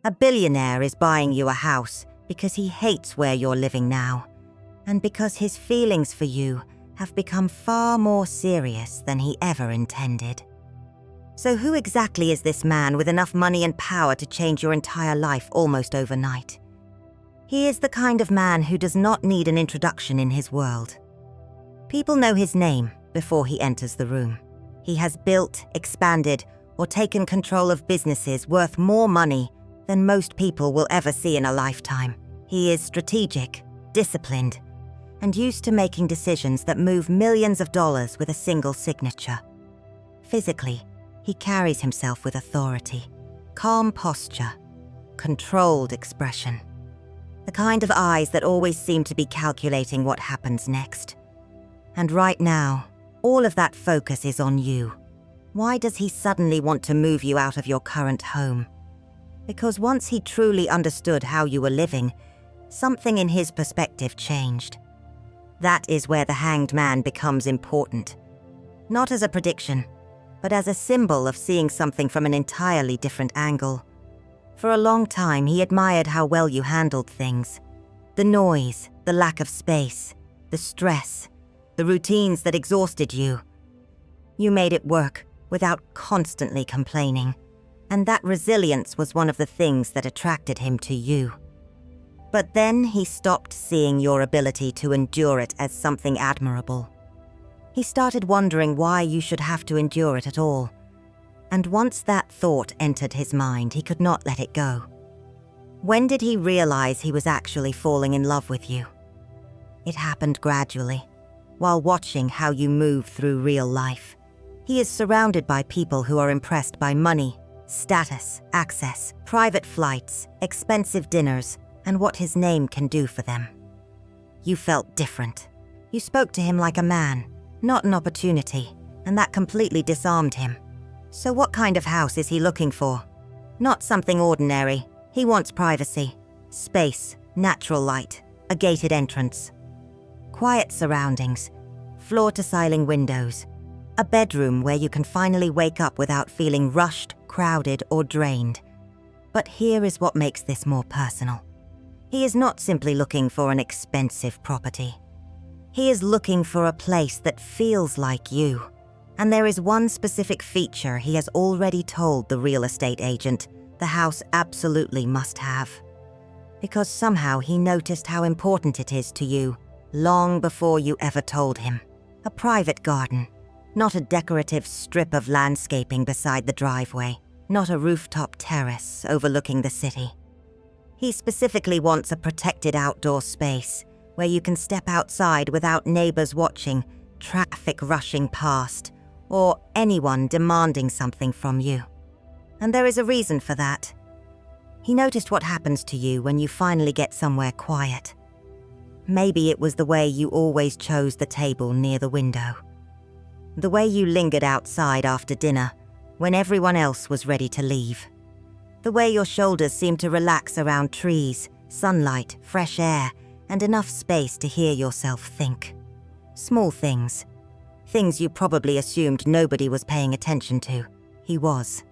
A billionaire is buying you a house because he hates where you're living now, and because his feelings for you have become far more serious than he ever intended. So who exactly is this man with enough money and power to change your entire life almost overnight? He is the kind of man who does not need an introduction in his world. People know his name before he enters the room. He has built, expanded, or taken control of businesses worth more money than most people will ever see in a lifetime. He is strategic, disciplined, and used to making decisions that move millions of dollars with a single signature. Physically, he carries himself with authority, calm posture, controlled expression. The kind of eyes that always seem to be calculating what happens next. And right now, all of that focus is on you. Why does he suddenly want to move you out of your current home? Because once he truly understood how you were living, something in his perspective changed. That is where the Hanged Man becomes important. Not as a prediction, but as a symbol of seeing something from an entirely different angle. For a long time, he admired how well you handled things. The noise, the lack of space, the stress, the routines that exhausted you. You made it work without constantly complaining, and that resilience was one of the things that attracted him to you. But then he stopped seeing your ability to endure it as something admirable. He started wondering why you should have to endure it at all. And once that thought entered his mind, he could not let it go. When did he realize he was actually falling in love with you? It happened gradually, while watching how you move through real life. He is surrounded by people who are impressed by money, status, access, private flights, expensive dinners, and what his name can do for them. You felt different. You spoke to him like a man, not an opportunity, and that completely disarmed him. So what kind of house is he looking for? Not something ordinary. He wants privacy, space, natural light, a gated entrance. Quiet surroundings, floor-to-ceiling windows, a bedroom where you can finally wake up without feeling rushed, crowded, or drained. But here is what makes this more personal. He is not simply looking for an expensive property. He is looking for a place that feels like you. And there is one specific feature he has already told the real estate agent the house absolutely must have. Because somehow he noticed how important it is to you long before you ever told him. A private garden, not a decorative strip of landscaping beside the driveway, not a rooftop terrace overlooking the city. He specifically wants a protected outdoor space where you can step outside without neighbors watching, traffic rushing past, or anyone demanding something from you. And there is a reason for that. He noticed what happens to you when you finally get somewhere quiet. Maybe it was the way you always chose the table near the window. The way you lingered outside after dinner when everyone else was ready to leave. The way your shoulders seemed to relax around trees, sunlight, fresh air, and enough space to hear yourself think. Small things. Things you probably assumed nobody was paying attention to. He was.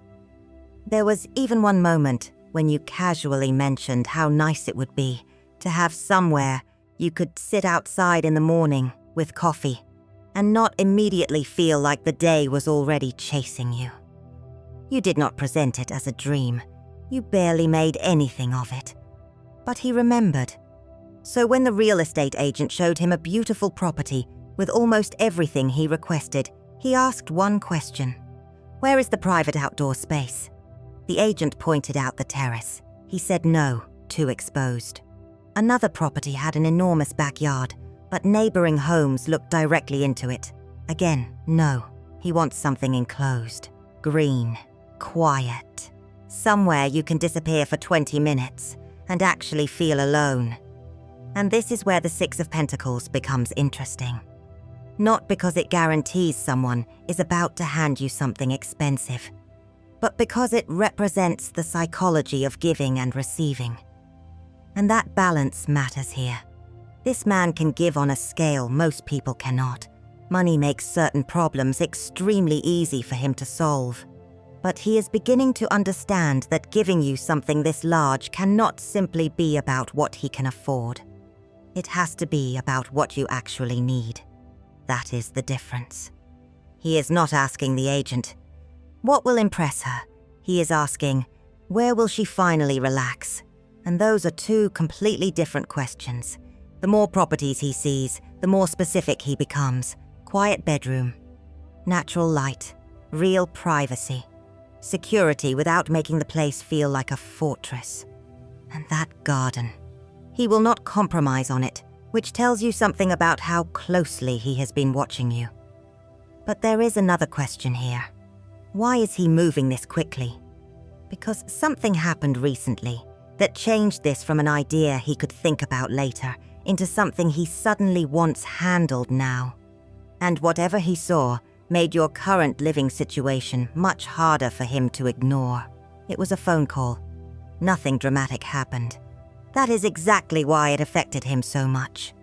There was even one moment when you casually mentioned how nice it would be to have somewhere you could sit outside in the morning with coffee and not immediately feel like the day was already chasing you. You did not present it as a dream. You barely made anything of it. But he remembered. So when the real estate agent showed him a beautiful property with almost everything he requested, he asked one question. Where is the private outdoor space? The agent pointed out the terrace. He said no, too exposed. Another property had an enormous backyard, but neighboring homes looked directly into it. Again, no. He wants something enclosed, green, quiet. Somewhere you can disappear for 20 minutes and actually feel alone. And this is where the Six of Pentacles becomes interesting. Not because it guarantees someone is about to hand you something expensive, but because it represents the psychology of giving and receiving. And that balance matters here. This man can give on a scale most people cannot. Money makes certain problems extremely easy for him to solve. But he is beginning to understand that giving you something this large cannot simply be about what he can afford. It has to be about what you actually need. That is the difference. He is not asking the agent, what will impress her? He is asking, where will she finally relax? And those are two completely different questions. The more properties he sees, the more specific he becomes. Quiet bedroom, natural light, real privacy, security without making the place feel like a fortress. And that garden. He will not compromise on it, which tells you something about how closely he has been watching you. But there is another question here. Why is he moving this quickly? Because something happened recently that changed this from an idea he could think about later into something he suddenly wants handled now. And whatever he saw made your current living situation much harder for him to ignore. It was a phone call. Nothing dramatic happened. That is exactly why it affected him so much.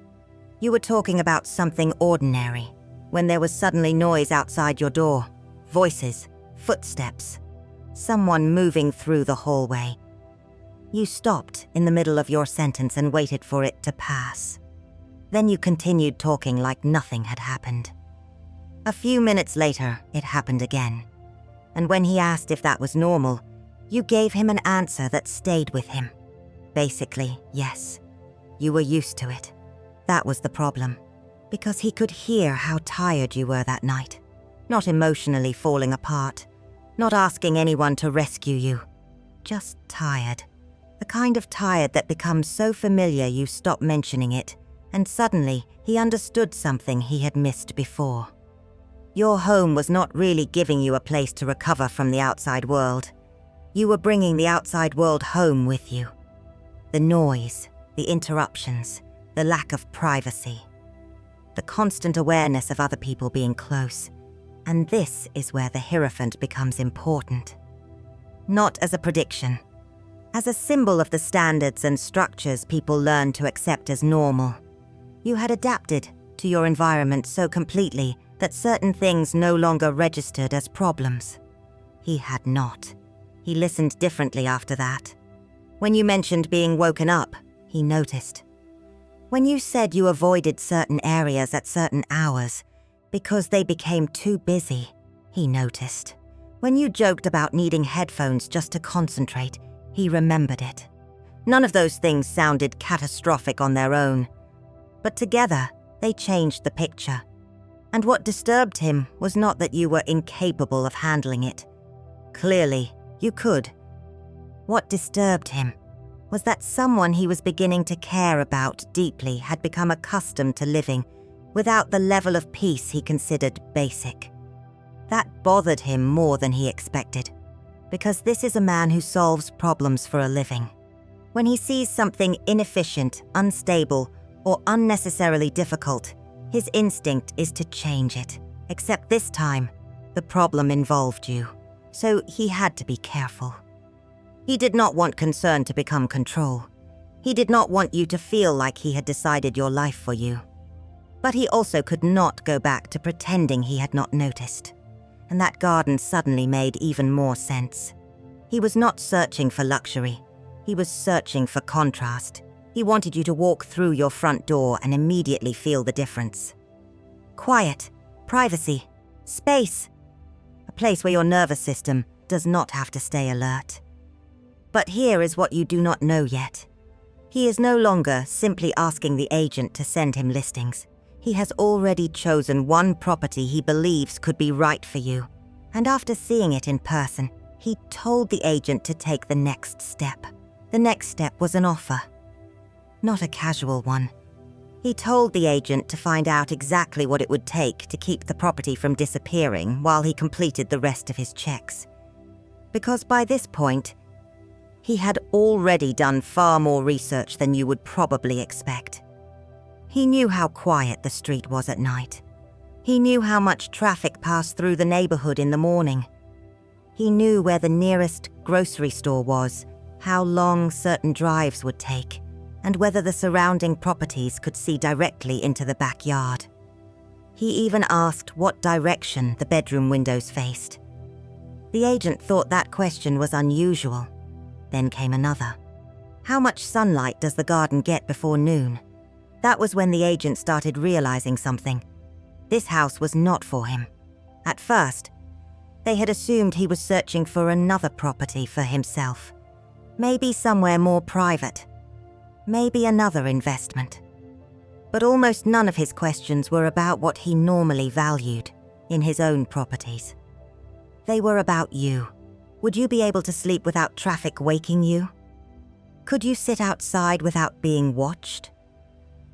You were talking about something ordinary, when there was suddenly noise outside your door. Voices, footsteps, someone moving through the hallway. You stopped in the middle of your sentence and waited for it to pass. Then you continued talking like nothing had happened. A few minutes later, it happened again. And when he asked if that was normal, you gave him an answer that stayed with him. Basically, yes. You were used to it. That was the problem. Because he could hear how tired you were that night. Not emotionally falling apart. Not asking anyone to rescue you. Just tired. The kind of tired that becomes so familiar you stop mentioning it, and suddenly he understood something he had missed before. Your home was not really giving you a place to recover from the outside world. You were bringing the outside world home with you. The noise, the interruptions, the lack of privacy. The constant awareness of other people being close. And this is where the Hierophant becomes important. Not as a prediction. As a symbol of the standards and structures people learn to accept as normal. You had adapted to your environment so completely that certain things no longer registered as problems. He had not. He listened differently after that. When you mentioned being woken up, he noticed. When you said you avoided certain areas at certain hours because they became too busy, he noticed. When you joked about needing headphones just to concentrate, he remembered it. None of those things sounded catastrophic on their own, but together they changed the picture. And what disturbed him was not that you were incapable of handling it. Clearly, you could. What disturbed him was that someone he was beginning to care about deeply had become accustomed to living without the level of peace he considered basic. That bothered him more than he expected, because this is a man who solves problems for a living. When he sees something inefficient, unstable, or unnecessarily difficult, his instinct is to change it. Except this time, the problem involved you, so he had to be careful. He did not want concern to become control. He did not want you to feel like he had decided your life for you. But he also could not go back to pretending he had not noticed. And that garden suddenly made even more sense. He was not searching for luxury. He was searching for contrast. He wanted you to walk through your front door and immediately feel the difference. Quiet, privacy, space. A place where your nervous system does not have to stay alert. But here is what you do not know yet. He is no longer simply asking the agent to send him listings. He has already chosen one property he believes could be right for you. And after seeing it in person, he told the agent to take the next step. The next step was an offer. Not a casual one. He told the agent to find out exactly what it would take to keep the property from disappearing while he completed the rest of his checks. Because by this point, he had already done far more research than you would probably expect. He knew how quiet the street was at night. He knew how much traffic passed through the neighborhood in the morning. He knew where the nearest grocery store was, how long certain drives would take, and whether the surrounding properties could see directly into the backyard. He even asked what direction the bedroom windows faced. The agent thought that question was unusual. Then came another. How much sunlight does the garden get before noon? That was when the agent started realizing something. This house was not for him. At first, they had assumed he was searching for another property for himself. Maybe somewhere more private. Maybe another investment. But almost none of his questions were about what he normally valued in his own properties. They were about you. Would you be able to sleep without traffic waking you? Could you sit outside without being watched?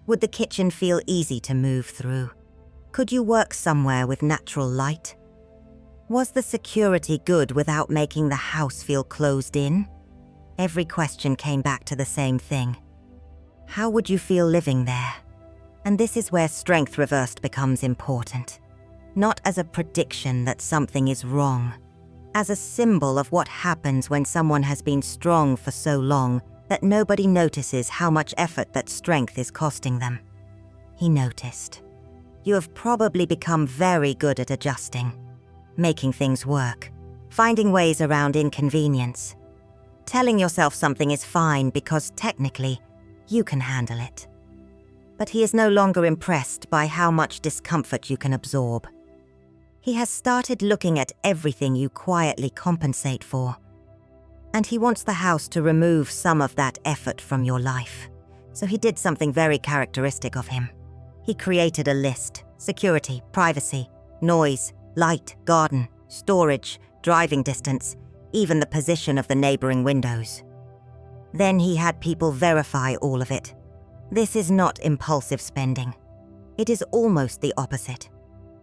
Would the kitchen feel easy to move through? Could you work somewhere with natural light? Was the security good without making the house feel closed in? Every question came back to the same thing. How would you feel living there? And this is where strength reversed becomes important. Not as a prediction that something is wrong, as a symbol of what happens when someone has been strong for so long that nobody notices how much effort that strength is costing them. He noticed. You have probably become very good at adjusting, making things work, finding ways around inconvenience, telling yourself something is fine because technically you can handle it. But he is no longer impressed by how much discomfort you can absorb. He has started looking at everything you quietly compensate for. And he wants the house to remove some of that effort from your life. So he did something very characteristic of him. He created a list: security, privacy, noise, light, garden, storage, driving distance, even the position of the neighboring windows. Then he had people verify all of it. This is not impulsive spending. It is almost the opposite.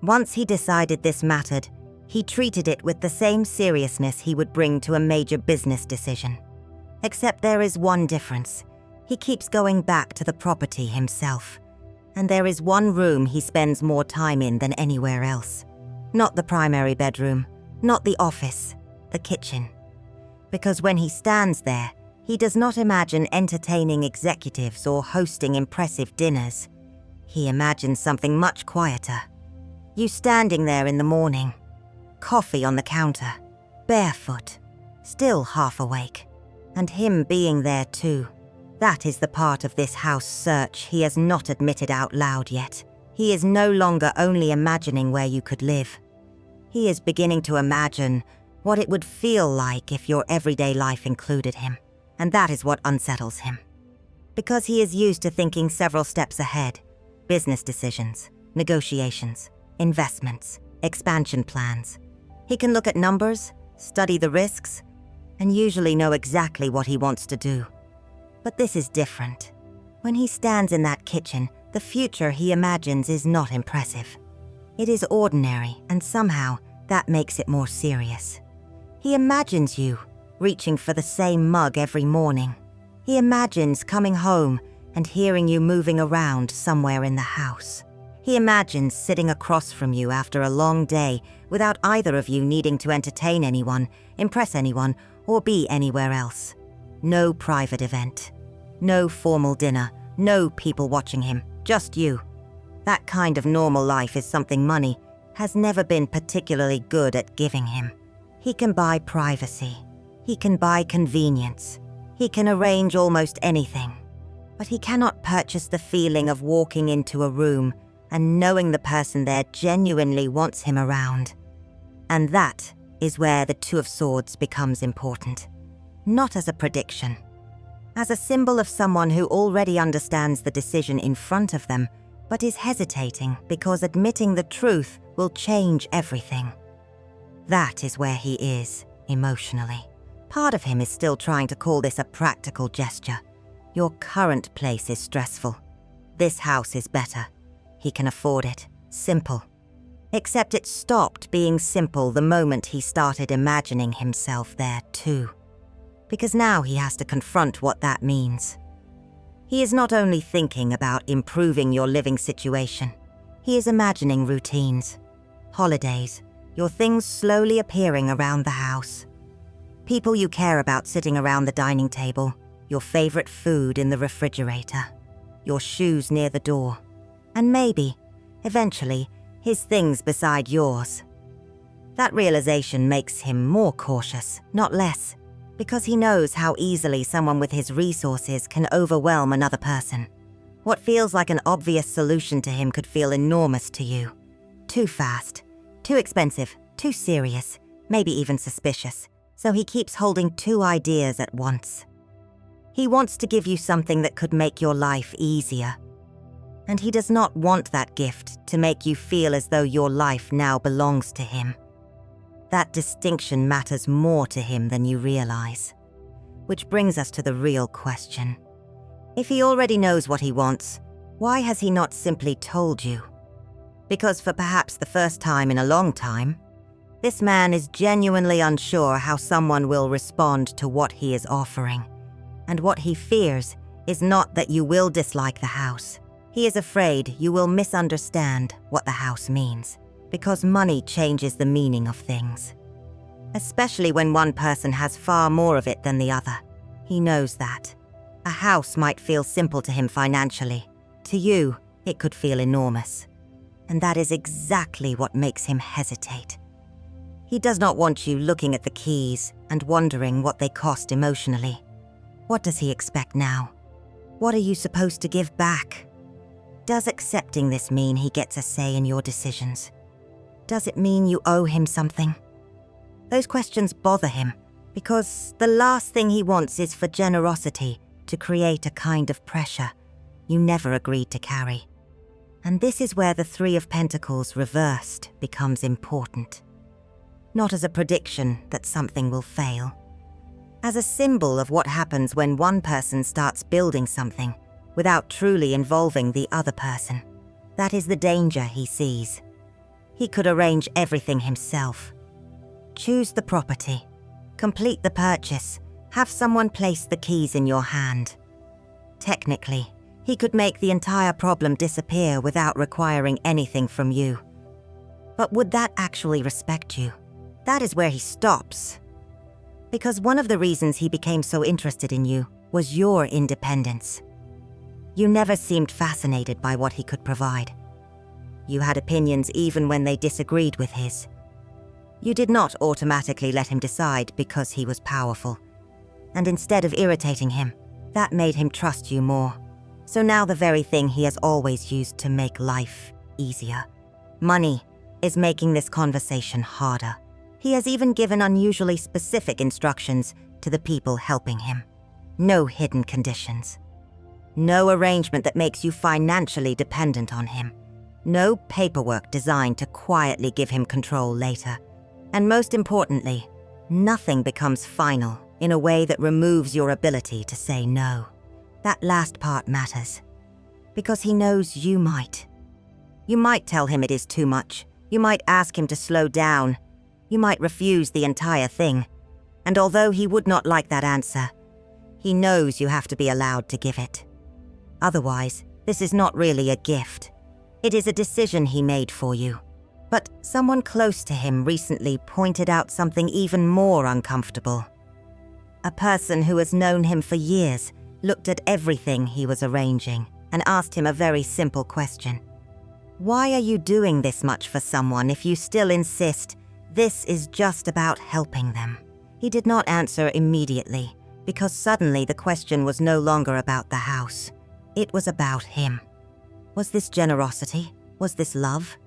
Once he decided this mattered, he treated it with the same seriousness he would bring to a major business decision. Except there is one difference. He keeps going back to the property himself. And there is one room he spends more time in than anywhere else. Not the primary bedroom, not the office, the kitchen. Because when he stands there, he does not imagine entertaining executives or hosting impressive dinners. He imagines something much quieter. You standing there in the morning, coffee on the counter, barefoot, still half awake, and him being there too. That is the part of this house search he has not admitted out loud yet. He is no longer only imagining where you could live. He is beginning to imagine what it would feel like if your everyday life included him, and that is what unsettles him. Because he is used to thinking several steps ahead: business decisions, negotiations, investments, expansion plans. He can look at numbers, study the risks, and usually know exactly what he wants to do. But this is different. When he stands in that kitchen, the future he imagines is not impressive. It is ordinary, and somehow that makes it more serious. He imagines you reaching for the same mug every morning. He imagines coming home and hearing you moving around somewhere in the house. He imagines sitting across from you after a long day without either of you needing to entertain anyone, impress anyone, or be anywhere else. No private event. No formal dinner. No people watching him. Just you. That kind of normal life is something money has never been particularly good at giving him. He can buy privacy. He can buy convenience. He can arrange almost anything. But he cannot purchase the feeling of walking into a room and knowing the person there genuinely wants him around. And that is where the Two of Swords becomes important. Not as a prediction. As a symbol of someone who already understands the decision in front of them, but is hesitating because admitting the truth will change everything. That is where he is, emotionally. Part of him is still trying to call this a practical gesture. Your current place is stressful. This house is better. He can afford it. Simple. Except it stopped being simple the moment he started imagining himself there too. Because now he has to confront what that means. He is not only thinking about improving your living situation. He is imagining routines, holidays, your things slowly appearing around the house. People you care about sitting around the dining table, your favorite food in the refrigerator, your shoes near the door, and maybe, eventually, his things beside yours. That realization makes him more cautious, not less, because he knows how easily someone with his resources can overwhelm another person. What feels like an obvious solution to him could feel enormous to you. Too fast, too expensive, too serious, maybe even suspicious. So he keeps holding two ideas at once. He wants to give you something that could make your life easier. And he does not want that gift to make you feel as though your life now belongs to him. That distinction matters more to him than you realize. Which brings us to the real question. If he already knows what he wants, why has he not simply told you? Because for perhaps the first time in a long time, this man is genuinely unsure how someone will respond to what he is offering. And what he fears is not that you will dislike the house. He is afraid you will misunderstand what the house means, because money changes the meaning of things. Especially when one person has far more of it than the other. He knows that. A house might feel simple to him financially. To you, it could feel enormous. And that is exactly what makes him hesitate. He does not want you looking at the keys and wondering what they cost emotionally. What does he expect now? What are you supposed to give back? Does accepting this mean he gets a say in your decisions? Does it mean you owe him something? Those questions bother him because the last thing he wants is for generosity to create a kind of pressure you never agreed to carry. And this is where the Three of Pentacles reversed becomes important. Not as a prediction that something will fail. As a symbol of what happens when one person starts building something without truly involving the other person. That is the danger he sees. He could arrange everything himself. Choose the property, complete the purchase, have someone place the keys in your hand. Technically, he could make the entire problem disappear without requiring anything from you. But would that actually respect you? That is where he stops. Because one of the reasons he became so interested in you was your independence. You never seemed fascinated by what he could provide. You had opinions even when they disagreed with his. You did not automatically let him decide because he was powerful. And instead of irritating him, that made him trust you more. So now the very thing he has always used to make life easier, money, is making this conversation harder. He has even given unusually specific instructions to the people helping him. No hidden conditions. No arrangement that makes you financially dependent on him. No paperwork designed to quietly give him control later. And most importantly, nothing becomes final in a way that removes your ability to say no. That last part matters. Because he knows you might. You might tell him it is too much. You might ask him to slow down. You might refuse the entire thing. And although he would not like that answer, he knows you have to be allowed to give it. Otherwise, this is not really a gift. It is a decision he made for you. But someone close to him recently pointed out something even more uncomfortable. A person who has known him for years looked at everything he was arranging and asked him a very simple question. Why are you doing this much for someone if you still insist this is just about helping them? He did not answer immediately because suddenly the question was no longer about the house. It was about him. Was this generosity? Was this love?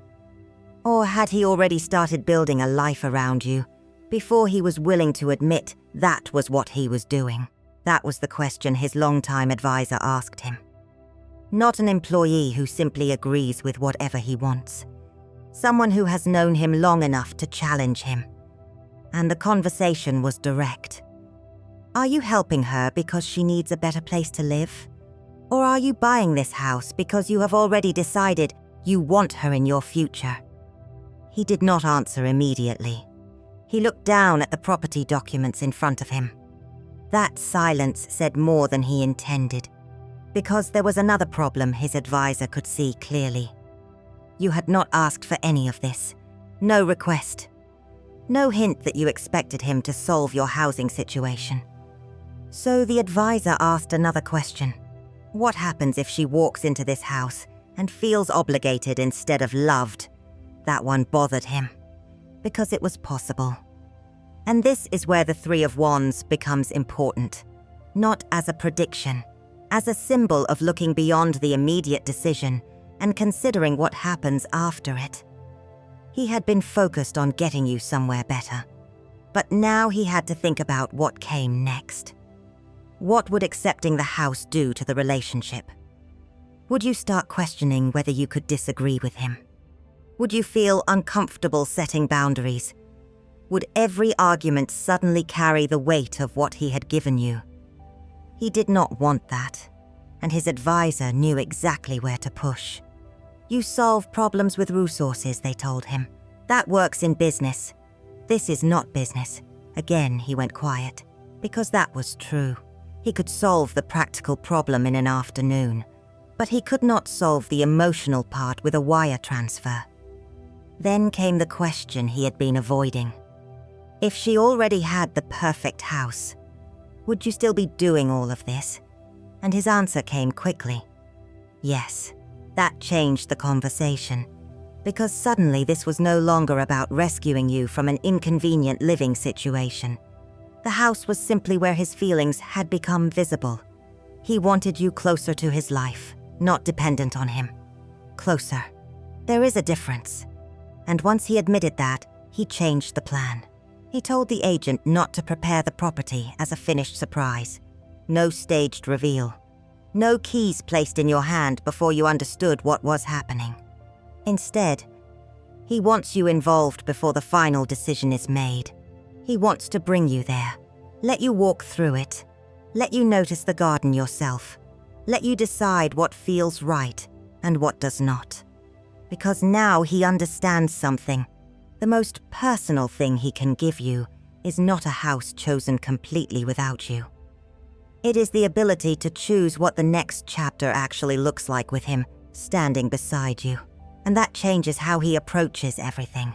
Or had he already started building a life around you before he was willing to admit that was what he was doing? That was the question his longtime advisor asked him. Not an employee who simply agrees with whatever he wants. Someone who has known him long enough to challenge him. And the conversation was direct. Are you helping her because she needs a better place to live? Or are you buying this house because you have already decided you want her in your future? He did not answer immediately. He looked down at the property documents in front of him. That silence said more than he intended, because there was another problem his advisor could see clearly. You had not asked for any of this. No request. No hint that you expected him to solve your housing situation. So the advisor asked another question. What happens if she walks into this house and feels obligated instead of loved? That one bothered him. because it was possible. And this is where the Three of Wands becomes important, not as a prediction, as a symbol of looking beyond the immediate decision and considering what happens after it. He had been focused on getting you somewhere better, but now he had to think about what came next. What would accepting the house do to the relationship? Would you start questioning whether you could disagree with him? Would you feel uncomfortable setting boundaries? Would every argument suddenly carry the weight of what he had given you? He did not want that, and his advisor knew exactly where to push. You solve problems with resources, they told him. That works in business. This is not business. Again, he went quiet, because that was true. He could solve the practical problem in an afternoon, but he could not solve the emotional part with a wire transfer. Then came the question he had been avoiding. If she already had the perfect house, would you still be doing all of this? And his answer came quickly. Yes. That changed the conversation, because suddenly this was no longer about rescuing you from an inconvenient living situation. The house was simply where his feelings had become visible. He wanted you closer to his life, not dependent on him. Closer. There is a difference. And once he admitted that, he changed the plan. He told the agent not to prepare the property as a finished surprise. No staged reveal. No keys placed in your hand before you understood what was happening. Instead, he wants you involved before the final decision is made. He wants to bring you there, let you walk through it, let you notice the garden yourself, let you decide what feels right and what does not. Because now he understands something. The most personal thing he can give you is not a house chosen completely without you. It is the ability to choose what the next chapter actually looks like with him standing beside you. And that changes how he approaches everything.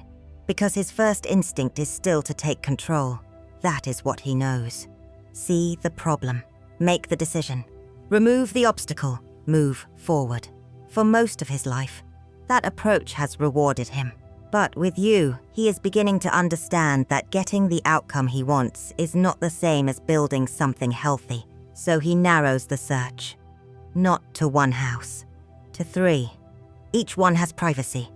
Because his first instinct is still to take control. That is what he knows. See the problem. Make the decision. Remove the obstacle. Move forward. For most of his life, that approach has rewarded him. But with you, he is beginning to understand that getting the outcome he wants is not the same as building something healthy. So he narrows the search. Not to one house, to 3. Each one has privacy.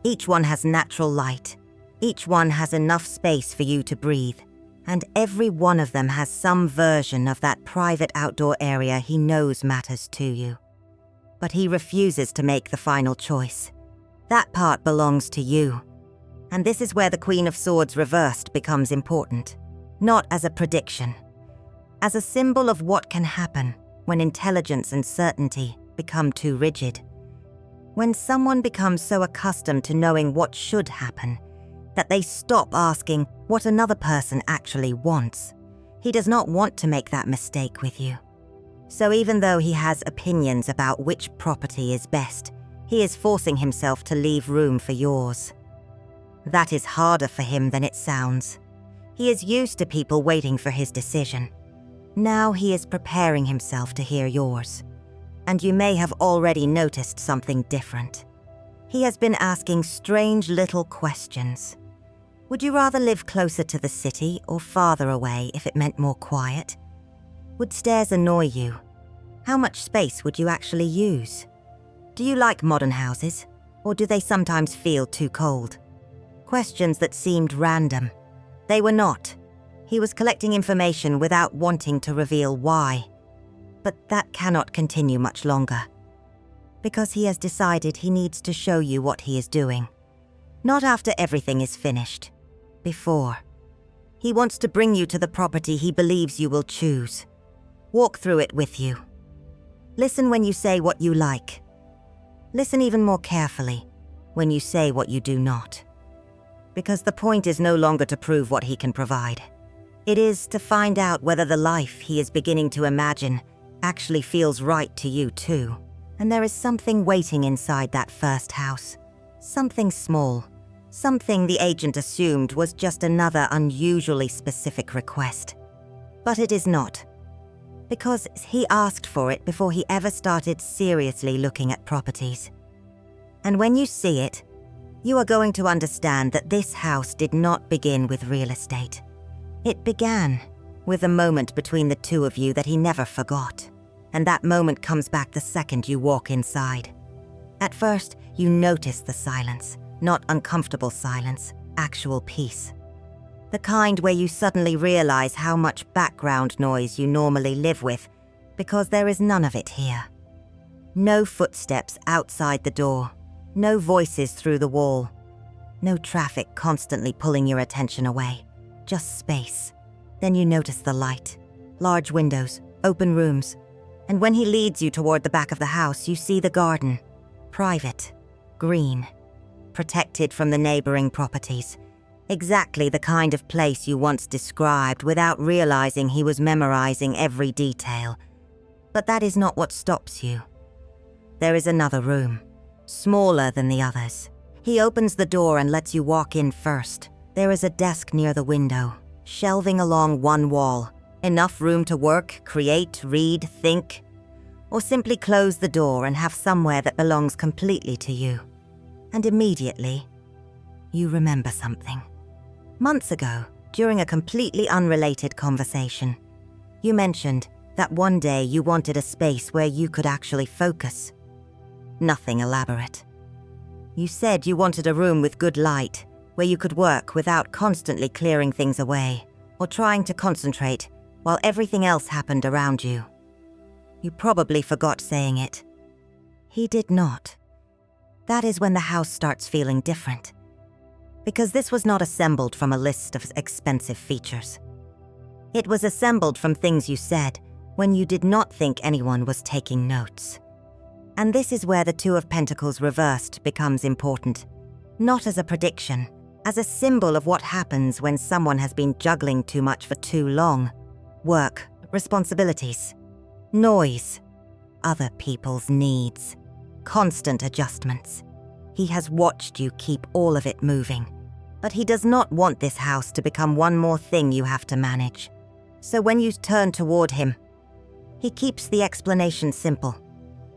Each one has natural light. Each one has enough space for you to breathe. And every one of them has some version of that private outdoor area he knows matters to you. But he refuses to make the final choice. That part belongs to you. And this is where the Queen of Swords reversed becomes important. Not as a prediction. As a symbol of what can happen when intelligence and certainty become too rigid. When someone becomes so accustomed to knowing what should happen that they stop asking what another person actually wants. He does not want to make that mistake with you. So even though he has opinions about which property is best, he is forcing himself to leave room for yours. That is harder for him than it sounds. He is used to people waiting for his decision. Now he is preparing himself to hear yours. And you may have already noticed something different. He has been asking strange little questions. Would you rather live closer to the city or farther away if it meant more quiet? Would stairs annoy you? How much space would you actually use? Do you like modern houses, or do they sometimes feel too cold? Questions that seemed random. They were not. He was collecting information without wanting to reveal why. But that cannot continue much longer. Because he has decided he needs to show you what he is doing. Not after everything is finished. Before. He wants to bring you to the property he believes you will choose. Walk through it with you. Listen when you say what you like. Listen even more carefully when you say what you do not. Because the point is no longer to prove what he can provide. It is to find out whether the life he is beginning to imagine actually feels right to you too. And there is something waiting inside that first house. Something small. Something the agent assumed was just another unusually specific request. But it is not. Because he asked for it before he ever started seriously looking at properties. And when you see it, You are going to understand that this house did not begin with real estate. It began with a moment between the two of you that he never forgot. And that moment comes back the second you walk inside. At first, you notice the silence, not uncomfortable silence, actual peace. The kind where you suddenly realize how much background noise you normally live with, because there is none of it here. No footsteps outside the door, no voices through the wall, no traffic constantly pulling your attention away, just space. Then you notice the light, large windows, open rooms, and when he leads you toward the back of the house, you see the garden, private, green, protected from the neighboring properties. Exactly the kind of place you once described without realizing he was memorizing every detail. But that is not what stops you. There is another room, smaller than the others. He opens the door and lets you walk in first. There is a desk near the window, shelving along one wall. Enough room to work, create, read, think, or simply close the door and have somewhere that belongs completely to you. And immediately, you remember something. Months ago, during a completely unrelated conversation, you mentioned that one day you wanted a space where you could actually focus. Nothing elaborate. You said you wanted a room with good light, where you could work without constantly clearing things away, or trying to concentrate while everything else happened around you. You probably forgot saying it. He did not. That is when the house starts feeling different. Because this was not assembled from a list of expensive features. It was assembled from things you said when you did not think anyone was taking notes. And this is where the Two of Pentacles reversed becomes important. Not as a prediction, as a symbol of what happens when someone has been juggling too much for too long. Work, responsibilities, noise, other people's needs, constant adjustments. He has watched you keep all of it moving, but he does not want this house to become one more thing you have to manage. So when you turn toward him, he keeps the explanation simple.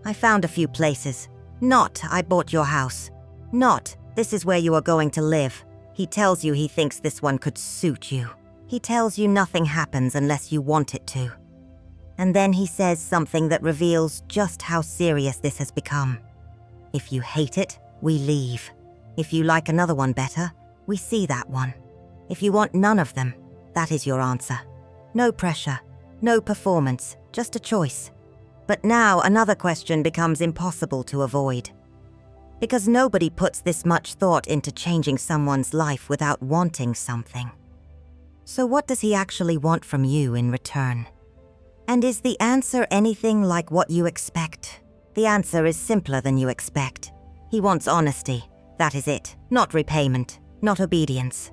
I found a few places. Not, I bought your house. Not, this is where you are going to live. He tells you he thinks this one could suit you. He tells you nothing happens unless you want it to. And then he says something that reveals just how serious this has become. If you hate it, we leave. If you like another one better, we see that one. If you want none of them, that is your answer. No pressure, no performance, just a choice. But now another question becomes impossible to avoid. Because nobody puts this much thought into changing someone's life without wanting something. So what does he actually want from you in return? And is the answer anything like what you expect? The answer is simpler than you expect. He wants honesty, that is it. Not repayment, not obedience.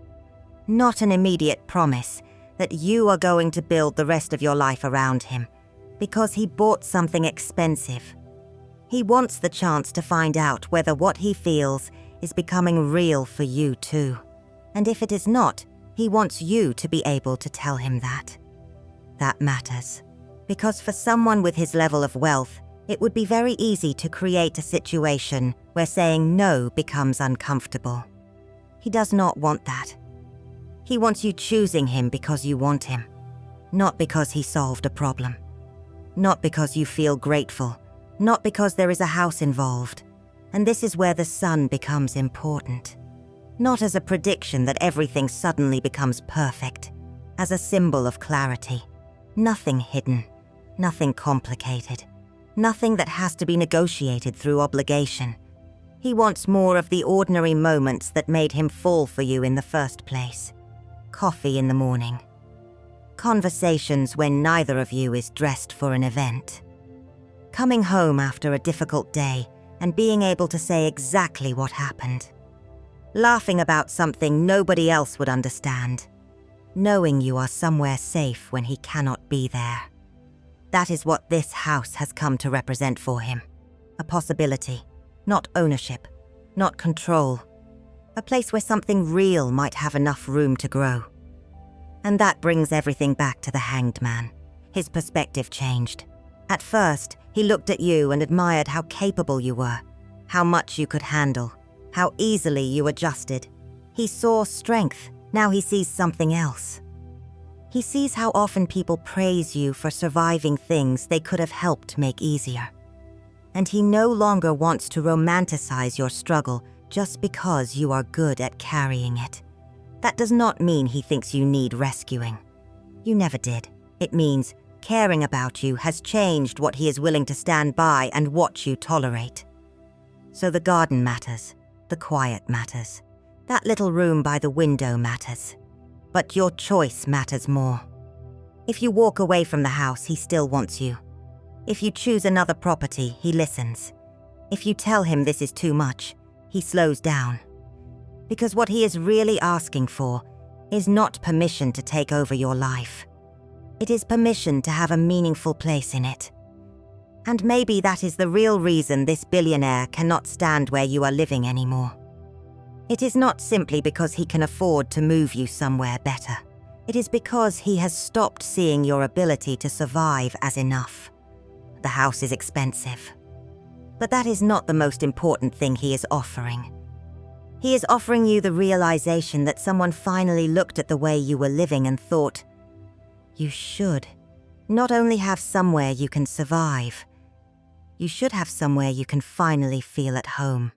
Not an immediate promise that you are going to build the rest of your life around him, because he bought something expensive. He wants the chance to find out whether what he feels is becoming real for you too. And if it is not, he wants you to be able to tell him that. That matters. Because for someone with his level of wealth, it would be very easy to create a situation where saying no becomes uncomfortable. He does not want that. He wants you choosing him because you want him, not because he solved a problem. Not because you feel grateful, not because there is a house involved. And this is where the sun becomes important. Not as a prediction that everything suddenly becomes perfect, as a symbol of clarity. Nothing hidden, nothing complicated, nothing that has to be negotiated through obligation. He wants more of the ordinary moments that made him fall for you in the first place. Coffee in the morning. Conversations when neither of you is dressed for an event. Coming home after a difficult day and being able to say exactly what happened. Laughing about something nobody else would understand. Knowing you are somewhere safe when he cannot be there. That is what this house has come to represent for him. A possibility, not ownership, not control. A place where something real might have enough room to grow. And that brings everything back to the Hanged Man. His perspective changed. At first, he looked at you and admired how capable you were, how much you could handle. how easily you adjusted. He saw strength, now he sees something else. He sees how often people praise you for surviving things they could have helped make easier. And he no longer wants to romanticize your struggle just because you are good at carrying it. That does not mean he thinks you need rescuing. You never did. It means caring about you has changed what he is willing to stand by and watch you tolerate. So the garden matters, the quiet matters, that little room by the window matters. But your choice matters more. If you walk away from the house, he still wants you. If you choose another property, he listens. If you tell him this is too much, he slows down. Because what he is really asking for is not permission to take over your life. It is permission to have a meaningful place in it. And maybe that is the real reason this billionaire cannot stand where you are living anymore. It is not simply because he can afford to move you somewhere better. It is because he has stopped seeing your ability to survive as enough. The house is expensive. But that is not the most important thing he is offering. He is offering you the realization that someone finally looked at the way you were living and thought, you should not only have somewhere you can survive, you should have somewhere you can finally feel at home.